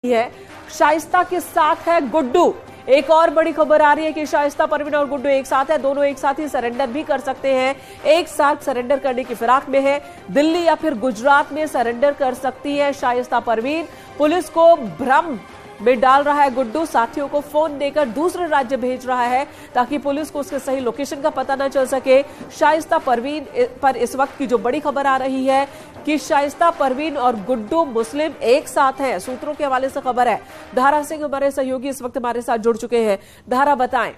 है शाइस्ता के साथ है गुड्डू। एक और बड़ी खबर आ रही है कि शाइस्ता, परवीन और गुड्डू एक साथ है। दोनों एक साथ ही सरेंडर भी कर सकते हैं, एक साथ सरेंडर करने की फिराक में है। दिल्ली या फिर गुजरात में सरेंडर कर सकती है शाइस्ता परवीन। पुलिस को भ्रम में डाल रहा है गुड्डू, साथियों को फोन देकर दूसरे राज्य भेज रहा है ताकि पुलिस को उसके सही लोकेशन का पता न चल सके। शाइस्ता परवीन पर इस वक्त की जो बड़ी खबर आ रही है कि शाइस्ता परवीन और गुड्डू मुस्लिम एक साथ हैं। सूत्रों के हवाले से खबर है। धारा सिंह हमारे सहयोगी इस वक्त हमारे साथ जुड़ चुके हैं। धारा, बताएं।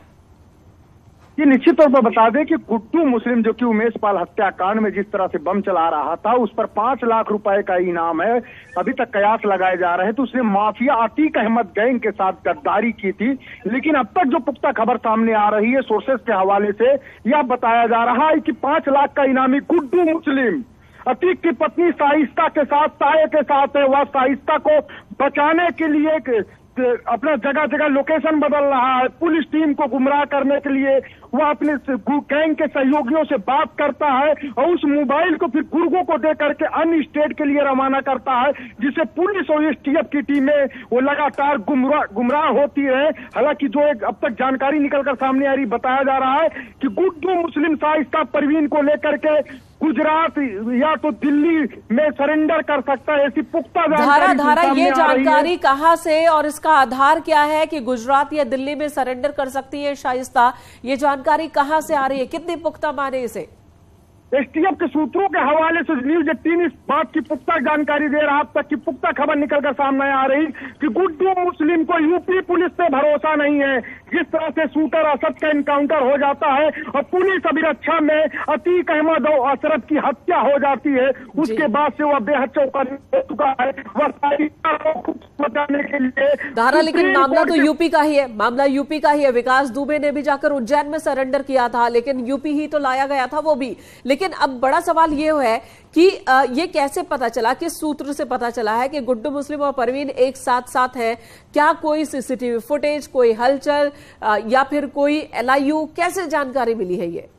ये निश्चित तौर पर बता दें कि गुड्डू मुस्लिम जो कि उमेश पाल हत्याकांड में जिस तरह से बम चला रहा था, उस पर 5 लाख रुपए का इनाम है। अभी तक कयास लगाए जा रहे हैं। तो उसने माफिया अतीक अहमद गैंग के साथ गद्दारी की थी। लेकिन अब तक जो पुख्ता खबर सामने आ रही है सोर्सेस के हवाले से, यह बताया जा रहा है कि 5 लाख का इनामी गुड्डू मुस्लिम अतीक की पत्नी शाइस्ता के साथ, साये के साथ है। वह शाइस्ता को बचाने के लिए अपना जगह जगह लोकेशन बदल रहा है। पुलिस टीम को गुमराह करने के लिए वह अपने गैंग के सहयोगियों से बात करता है और उस मोबाइल को फिर गुर्गों को दे करके अन्य स्टेट के लिए रवाना करता है, जिससे पुलिस और एसटीएफ की टीमें वो लगातार गुमराह होती है। हालांकि जो एक अब तक जानकारी निकलकर सामने आ रही, बताया जा रहा है कि गुड्डू मुस्लिम शाइस्ता परवीन को लेकर के गुजरात या तो दिल्ली में सरेंडर कर सकता है, ऐसी पुख्ता जानकारी। ये जानकारी कहां से और इसका आधार क्या है कि गुजरात या दिल्ली में सरेंडर कर सकती है शाइस्ता? ये जानकारी कहां से आ रही है, कितनी पुख्ता माने इसे? एसटीएफ के सूत्रों के हवाले से न्यूज 18 इस बात की पुख्ता जानकारी दे रहा। अब तक की पुख्ता खबर निकलकर सामने आ रही कि गुड्डू मुस्लिम को यूपी पुलिस पे भरोसा नहीं है। जिस तरह से शूटर असद का इनकाउंटर हो जाता है और पुलिस अभिरक्षा में अतीक अहमद और अशरफ की हत्या हो जाती है, उसके बाद से वह बेहद चौकन्ना हो चुका है। वह बचाने के लिए धारा, लेकिन मामला तो यूपी का ही है, मामला यूपी का ही है। विकास दुबे ने भी जाकर उज्जैन में सरेंडर किया था, लेकिन यूपी ही तो लाया गया था वो भी। लेकिन अब बड़ा सवाल ये है कि ये कैसे पता चला, किस सूत्र से पता चला है कि गुड्डू मुस्लिम और परवीन एक साथ हैं? क्या कोई सीसीटीवी फुटेज, कोई हलचल या फिर कोई एलआईयू, कैसे जानकारी मिली है ये?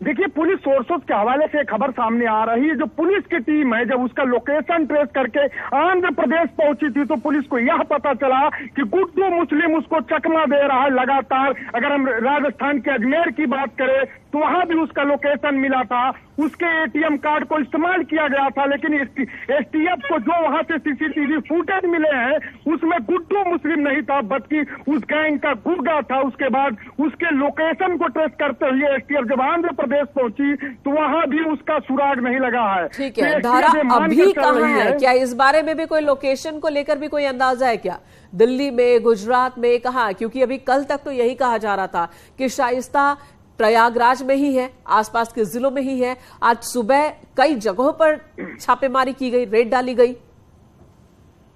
देखिए, पुलिस सोर्सेस के हवाले से खबर सामने आ रही है। जो पुलिस की टीम है, जब उसका लोकेशन ट्रेस करके आंध्र प्रदेश पहुंची थी, तो पुलिस को यह पता चला कि गुड्डू मुस्लिम उसको चकमा दे रहा है लगातार। अगर हम राजस्थान के अजमेर की बात करें तो वहां भी उसका लोकेशन मिला था। उसके एटीएम कार्ड को इस्तेमाल किया गया था, लेकिन एसटीएफ को जो वहां से सीसीटीवी फुटेज मिले हैं उसमें गुड्डू मुस्लिम नहीं था, बल्कि उस गैंग का गुर्गा था। उसके बाद उसके लोकेशन को ट्रेस करते हुए एसटीएफ जब आंध्र प्रदेश पहुंची तो वहां भी उसका सुराग नहीं लगा है। ठीक है, धारा अभी कहां है? क्या इस बारे में भी कोई लोकेशन को लेकर भी कोई अंदाजा है क्या? दिल्ली में, गुजरात में, कहां? क्योंकि अभी कल तक तो यही कहा जा रहा था कि शाइस्ता प्रयागराज में ही है, आसपास के जिलों में ही है। आज सुबह कई जगहों पर छापेमारी की गई, रेड डाली गई।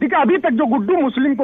ठीक है, अभी तक जो गुड्डू मुस्लिम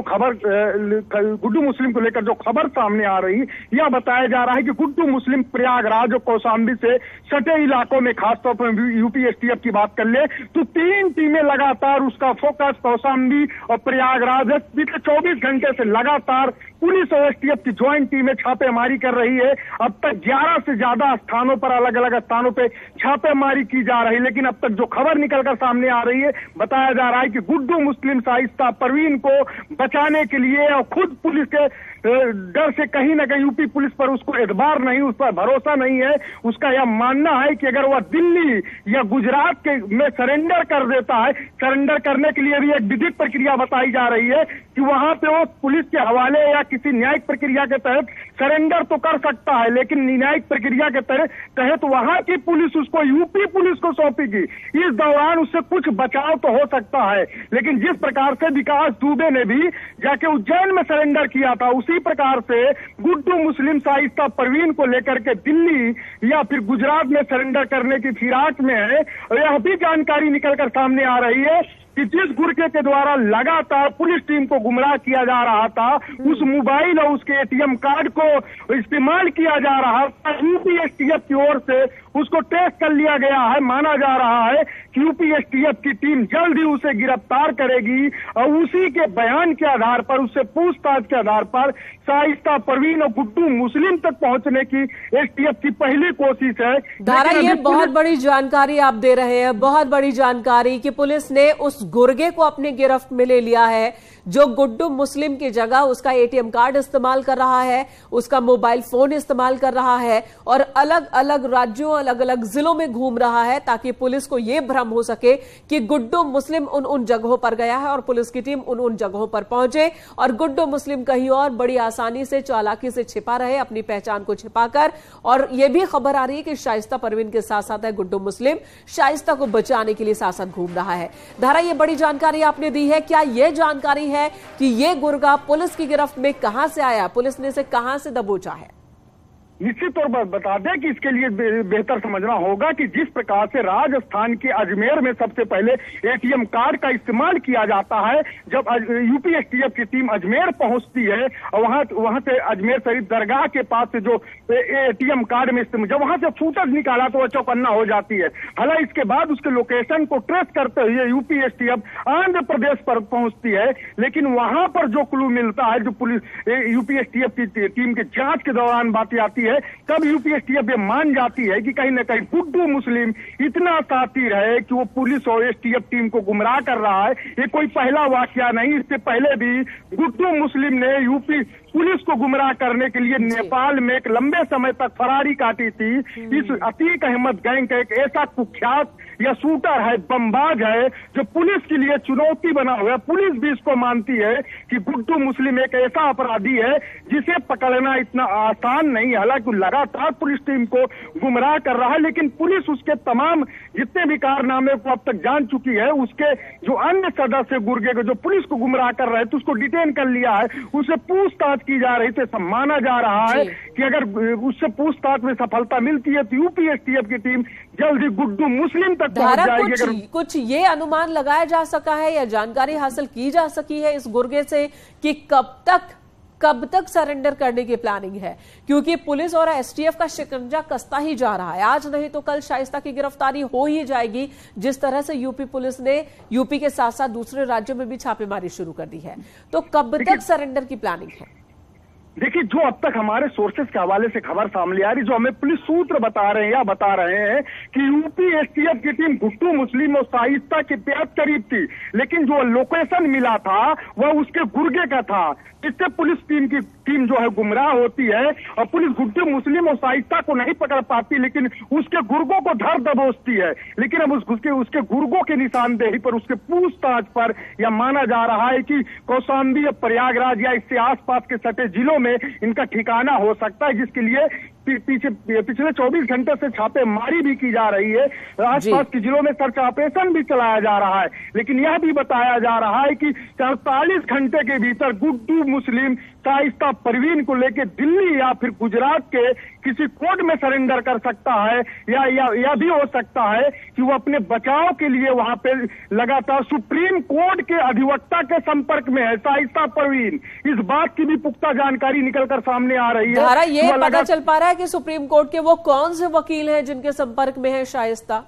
को लेकर जो खबर सामने आ रही, यह बताया जा रहा है कि गुड्डू मुस्लिम प्रयागराज और कौशाम्बी से सटे इलाकों में, खासतौर पर यूपी एसटीएफ की बात कर ले तो 3 टीमें लगातार उसका फोकस कौशाम्बी और प्रयागराज। बीते 24 घंटे से लगातार पुलिस और एसटीएफ की ज्वाइंट टीमें छापेमारी कर रही है। अब तक 11 से ज्यादा स्थानों पर, अलग अलग स्थानों पर छापेमारी की जा रही है। लेकिन अब तक जो खबर निकलकर सामने आ रही है, बताया जा रहा है कि गुड्डू मुस्लिम शाइस्ता परवीन को बचाने के लिए और खुद पुलिस के डर से कहीं ना कहीं यूपी पुलिस पर उसको एतबार नहीं, उस पर भरोसा नहीं है। उसका यह मानना है कि अगर वह दिल्ली या गुजरात के में सरेंडर कर देता है, सरेंडर करने के लिए भी एक विधिक प्रक्रिया बताई जा रही है कि वहां पे वो पुलिस के हवाले या किसी न्यायिक प्रक्रिया के तहत सरेंडर तो कर सकता है, लेकिन न्यायिक प्रक्रिया के तहत वहां की पुलिस उसको यूपी पुलिस को सौंपेगी। इस दौरान उससे कुछ बचाव तो हो सकता है, लेकिन जिस प्रकार से विकास दुबे ने भी जाके उज्जैन में सरेंडर किया था, उसी प्रकार से गुड्डू मुस्लिम शाइस्ता परवीन को लेकर के दिल्ली या फिर गुजरात में सरेंडर करने की फिराक में है। यह भी जानकारी निकलकर सामने आ रही है कि जिस गुर्गे के द्वारा लगातार पुलिस टीम को गुमराह किया जा रहा था, उस मोबाइल और उसके एटीएम कार्ड को इस्तेमाल किया जा रहा था, यूपी एसटीएफ की ओर से उसको ट्रेस कर लिया गया है। माना जा रहा है कि यूपी एसटीएफ की टीम जल्द ही उसे गिरफ्तार करेगी और उसी के बयान के आधार पर, उससे पूछताछ के आधार पर शाइस्ता परवीन और गुड्डू मुस्लिम तक पहुंचने की एसटीएफ की पहली कोशिश है। धारा, ये बहुत बड़ी जानकारी आप दे रहे हैं, बहुत बड़ी जानकारी कि पुलिस ने उस उस गुर्गे को अपने गिरफ्त में ले लिया है जो गुड्डू मुस्लिम की जगह उसका एटीएम कार्ड इस्तेमाल कर रहा है, उसका मोबाइल फोन इस्तेमाल कर रहा है और अलग अलग राज्यों, अलग अलग जिलों में घूम रहा है ताकि पुलिस को यह भ्रम हो सके कि गुड्डू मुस्लिम उन जगहों पर गया है और पुलिस की टीम उन जगहों पर पहुंचे और गुड्डू मुस्लिम कहीं और बड़ी आसानी से, चालाकी से छिपा रहे, अपनी पहचान को छिपाकर। और यह भी खबर आ रही है कि शाइस्ता परवीन के साथ साथ है गुड्डू मुस्लिम शाइस्ता को बचाने के लिए साथ साथ घूम रहा है। धारा, ये बड़ी जानकारी आपने दी है, क्या यह जानकारी है कि यह गुर्गा पुलिस की गिरफ्त में कहां से आया, पुलिस ने इसे कहां से दबोचा है? निश्चित तौर पर बता दें कि इसके लिए बेहतर समझना होगा कि जिस प्रकार से राजस्थान के अजमेर में सबसे पहले एटीएम कार्ड का इस्तेमाल किया जाता है, जब यूपी एसटीएफ की टीम अजमेर पहुंचती है और वहां से अजमेर शरीफ दरगाह के पास से जो एटीएम कार्ड में इस्तेमाल, जब वहां से फुटेज निकाला तो वह चौकन्ना हो जाती है। हालांकि इसके बाद उसके लोकेशन को ट्रेस करते हुए यूपी एसटीएफ आंध्र प्रदेश पर पहुंचती है, लेकिन वहां पर जो क्लू मिलता है, जो पुलिस यूपी एसटीएफ की टीम की जांच के दौरान बात आती है, तब यूपी एसटीएफ ये मान जाती है कि कहीं ना कहीं गुड्डू मुस्लिम इतना शातिर है कि वो पुलिस और एसटीएफ टीम को गुमराह कर रहा है। ये कोई पहला वाकया नहीं, इससे पहले भी गुड्डू मुस्लिम ने यूपी पुलिस को गुमराह करने के लिए नेपाल में एक लंबे समय तक फरारी काटी थी। इस अतीक अहमद गैंग का एक ऐसा कुख्यात या शूटर है, बमबाज है, जो पुलिस के लिए चुनौती बना हुआ है। पुलिस भी इसको मानती है कि गुड्डू मुस्लिम एक ऐसा अपराधी है जिसे पकड़ना इतना आसान नहीं। हालांकि लगातार पुलिस टीम को गुमराह कर रहा है, लेकिन पुलिस उसके तमाम जितने भी कारनामे को अब तक जान चुकी है। उसके जो अन्य सदस्य गुर्गे को जो पुलिस को गुमराह कर रहे थे उसको डिटेन कर लिया है, उसे पूछताछ की जा रही थी। माना जा रहा है कि अगर उससे पूछताछ में सफलता मिलती है तो यूपी एसटीएफ की टीम जल्द ही गुड्डू मुस्लिम तक पहुंच जाएगी। कुछ ये अनुमान लगाया जा सका है या जानकारी हासिल की जा सकी है इस गुर्गे से कि कब तक सरेंडर करने की प्लानिंग है? क्योंकि पुलिस और एसटीएफ का शिकंजा कसता ही जा रहा है, आज नहीं तो कल शाइस्ता की गिरफ्तारी हो ही जाएगी, जिस तरह से यूपी पुलिस ने यूपी के साथ साथ दूसरे राज्यों में भी छापेमारी शुरू कर दी है। तो कब तक सरेंडर की प्लानिंग है? देखिए, जो अब तक हमारे सोर्सेस के हवाले से खबर सामने आ रही, जो हमें पुलिस सूत्र बता रहे हैं कि यूपी एसटीएफ की टीम गुड्डू मुस्लिम और शाइस्ता के बेहद करीब थी, लेकिन जो लोकेशन मिला था वह उसके गुर्गे का था। इससे पुलिस टीम जो है गुमराह होती है और पुलिस गुड्डू मुस्लिम और शाइस्ता को नहीं पकड़ पाती, लेकिन उसके गुर्गों को धर दबोचती है। लेकिन अब उसके गुर्गों के निशानदेही पर, उसके पूछताछ पर यह माना जा रहा है कि कौशाम्बी, प्रयागराज या इससे आसपास के सटे जिलों में इनका ठिकाना हो सकता है, जिसके लिए पिछले 24 घंटे से छापेमारी भी की जा रही है। आसपास के जिलों में सर्च ऑपरेशन भी चलाया जा रहा है, लेकिन यह भी बताया जा रहा है कि 48 घंटे के भीतर गुड्डू मुस्लिम शाइस्ता परवीन को लेकर दिल्ली या फिर गुजरात के किसी कोर्ट में सरेंडर कर सकता है, या भी हो सकता है कि वो अपने बचाव के लिए वहां पे लगातार सुप्रीम कोर्ट के अधिवक्ता के संपर्क में है। शाइस्ता परवीन, इस बात की भी पुख्ता जानकारी निकलकर सामने आ रही है। ये पता चल पा रहा है कि सुप्रीम कोर्ट के वो कौन से वकील हैं जिनके संपर्क में है शाइस्ता?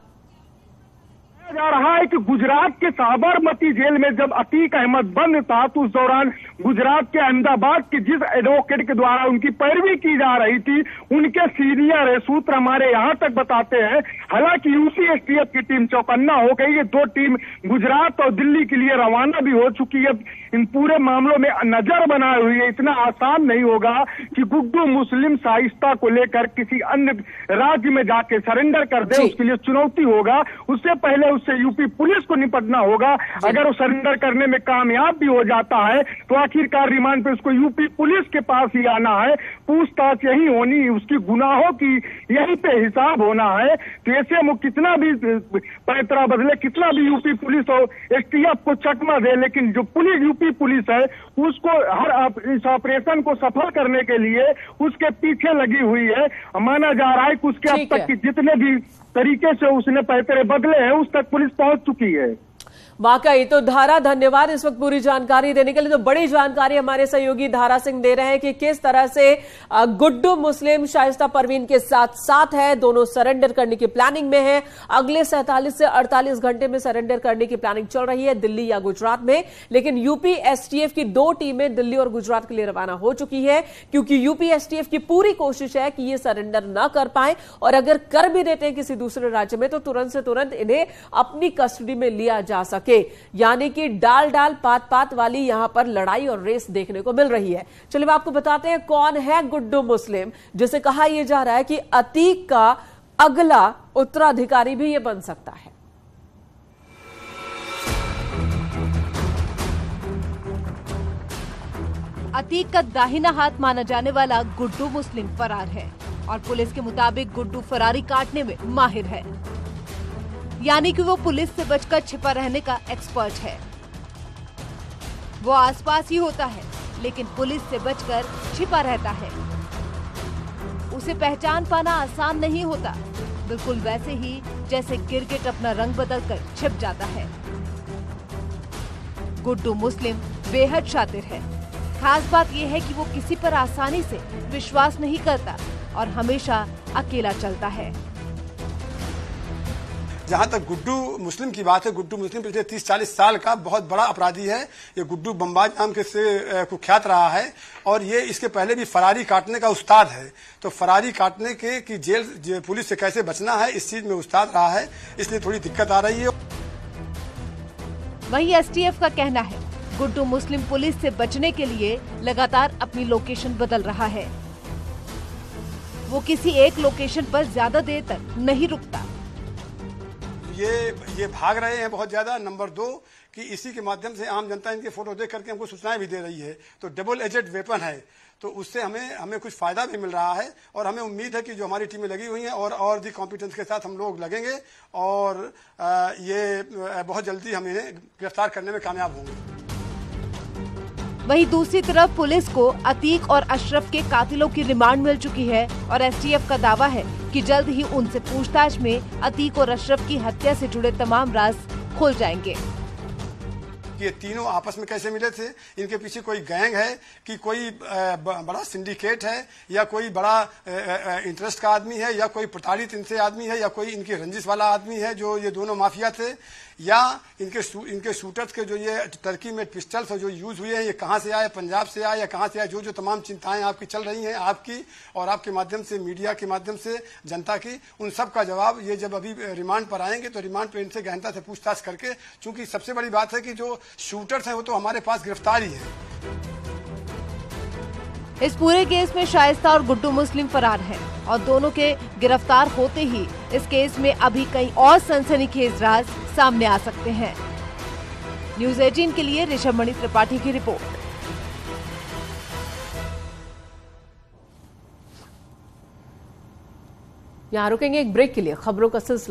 जा रहा है कि गुजरात के साबरमती जेल में जब अतीक अहमद बंद था, तो उस दौरान गुजरात के अहमदाबाद के जिस एडवोकेट के द्वारा उनकी पैरवी की जा रही थी, उनके सीनियर सूत्र हमारे यहां तक बताते हैं। हालांकि यूपी एसटीएफ की टीम चौकन्ना हो गई, ये दो टीम गुजरात और दिल्ली के लिए रवाना भी हो चुकी है। इन पूरे मामलों में नजर बनाए हुई है। इतना आसान नहीं होगा कि गुड्डू मुस्लिम शाइस्ता को लेकर किसी अन्य राज्य में जाके सरेंडर कर दे, उसके लिए चुनौती होगा। उससे पहले उससे यूपी पुलिस को निपटना होगा। अगर वो सरेंडर करने में कामयाब भी हो जाता है तो आखिरकार रिमांड पे उसको यूपी पुलिस के पास ही आना है, पूछताछ यही होनी, उसकी गुनाहों की यहीं पे हिसाब होना है। तो ऐसे वो कितना भी पैतरा बदले, कितना भी यूपी पुलिस और एसटीएफ को चकमा दे, लेकिन जो पुलिस यूपी पुलिस है उसको हर इस ऑपरेशन को सफल करने के लिए उसके पीछे लगी हुई है। माना जा रहा है कि उसके अब तक की जितने भी तरीके से उसने पैतरे बदले हैं उस तक पुलिस पहुंच चुकी है। वाकई तो धारा, धन्यवाद इस वक्त पूरी जानकारी देने के लिए। तो बड़ी जानकारी हमारे सहयोगी धारा सिंह दे रहे हैं कि किस तरह से गुड्डू मुस्लिम शाइस्ता परवीन के साथ साथ है, दोनों सरेंडर करने की प्लानिंग में है। अगले 47 से 48 घंटे में सरेंडर करने की प्लानिंग चल रही है दिल्ली या गुजरात में, लेकिन यूपी एसटीएफ की 2 टीमें दिल्ली और गुजरात के लिए रवाना हो चुकी है, क्योंकि यूपी एसटीएफ की पूरी कोशिश है कि ये सरेंडर न कर पाए, और अगर कर भी देते हैं किसी दूसरे राज्य में तो तुरंत से तुरंत इन्हें अपनी कस्टडी में लिया जा सके। सके। यानी कि डाल डाल पात पात वाली यहां पर लड़ाई और रेस देखने को मिल रही है। चलिए आपको बताते हैं कौन है गुड्डू मुस्लिम, जिसे कहा यह जा रहा है कि अतीक का अगला उत्तराधिकारी भी ये बन सकता है। अतीक का दाहिना हाथ माना जाने वाला गुड्डू मुस्लिम फरार है और पुलिस के मुताबिक गुड्डू फरारी काटने में माहिर है। यानी कि वो पुलिस से बचकर छिपा रहने का एक्सपर्ट है। वो आसपास ही होता है लेकिन पुलिस से बचकर छिपा रहता है। उसे पहचान पाना आसान नहीं होता, बिल्कुल वैसे ही जैसे गिरगिट अपना रंग बदलकर छिप जाता है। गुड्डू मुस्लिम बेहद शातिर है। खास बात यह है कि वो किसी पर आसानी से विश्वास नहीं करता और हमेशा अकेला चलता है। जहां तक गुड्डू मुस्लिम की बात है, गुड्डू मुस्लिम पिछले 30-40 साल का बहुत बड़ा अपराधी है। ये गुड्डू बमबाज नाम के से कुख्यात रहा है और ये इसके पहले भी फरारी काटने का उस्ताद है। तो फरारी काटने के कि जेल पुलिस से कैसे बचना है इस चीज में उस्ताद रहा है, इसलिए थोड़ी दिक्कत आ रही है। वहीं एसटीएफ का कहना है गुड्डू मुस्लिम पुलिस से बचने के लिए लगातार अपनी लोकेशन बदल रहा है। वो किसी एक लोकेशन पर ज्यादा देर तक नहीं रुकता। ये भाग रहे हैं बहुत ज्यादा। नंबर 2 कि इसी के माध्यम से आम जनता इनके फोटो देख करके हमको सूचनाएं भी दे रही है। तो डबल एजेड वेपन है, तो उससे हमें कुछ फायदा भी मिल रहा है और हमें उम्मीद है कि जो हमारी टीमें लगी हुई हैं और भी कॉम्पिटेंस के साथ हम लोग लगेंगे और ये बहुत जल्दी हम इन्हें गिरफ्तार करने में कामयाब होंगे। वहीं दूसरी तरफ पुलिस को अतीक और अशरफ के कातिलों की रिमांड मिल चुकी है और एसटीएफ का दावा है कि जल्द ही उनसे पूछताछ में अतीक और अशरफ की हत्या से जुड़े तमाम राज खुल जाएंगे। ये तीनों आपस में कैसे मिले थे, इनके पीछे कोई गैंग है कि कोई बड़ा सिंडिकेट है या कोई बड़ा इंटरेस्ट का आदमी है या कोई प्रताड़ित इनसे आदमी है या कोई इनकी रंजिश वाला आदमी है जो ये दोनों माफिया थे, या इनके शूटर्स के जो ये टर्की में पिस्टल्स जो यूज हुए हैं ये कहां से आए, पंजाब से आए या कहां से आए। जो तमाम चिंताएं आपकी चल रही हैं, आपकी और आपके माध्यम से, मीडिया के माध्यम से जनता की, उन सब का जवाब ये जब अभी रिमांड पर आएंगे तो रिमांड पर इनसे गहनता से पूछताछ करके, चूंकि सबसे बड़ी बात है कि जो शूटर्स हैं वो तो हमारे पास गिरफ्तार ही है। इस पूरे केस में शाइस्ता और गुड्डू मुस्लिम फरार हैं और दोनों के गिरफ्तार होते ही इस केस में अभी कई और सनसनीखेज राज सामने आ सकते हैं। न्यूज़ 18 के लिए ऋषभ त्रिपाठी की रिपोर्ट। यहां रुकेंगे एक ब्रेक के लिए, खबरों का सिलसिला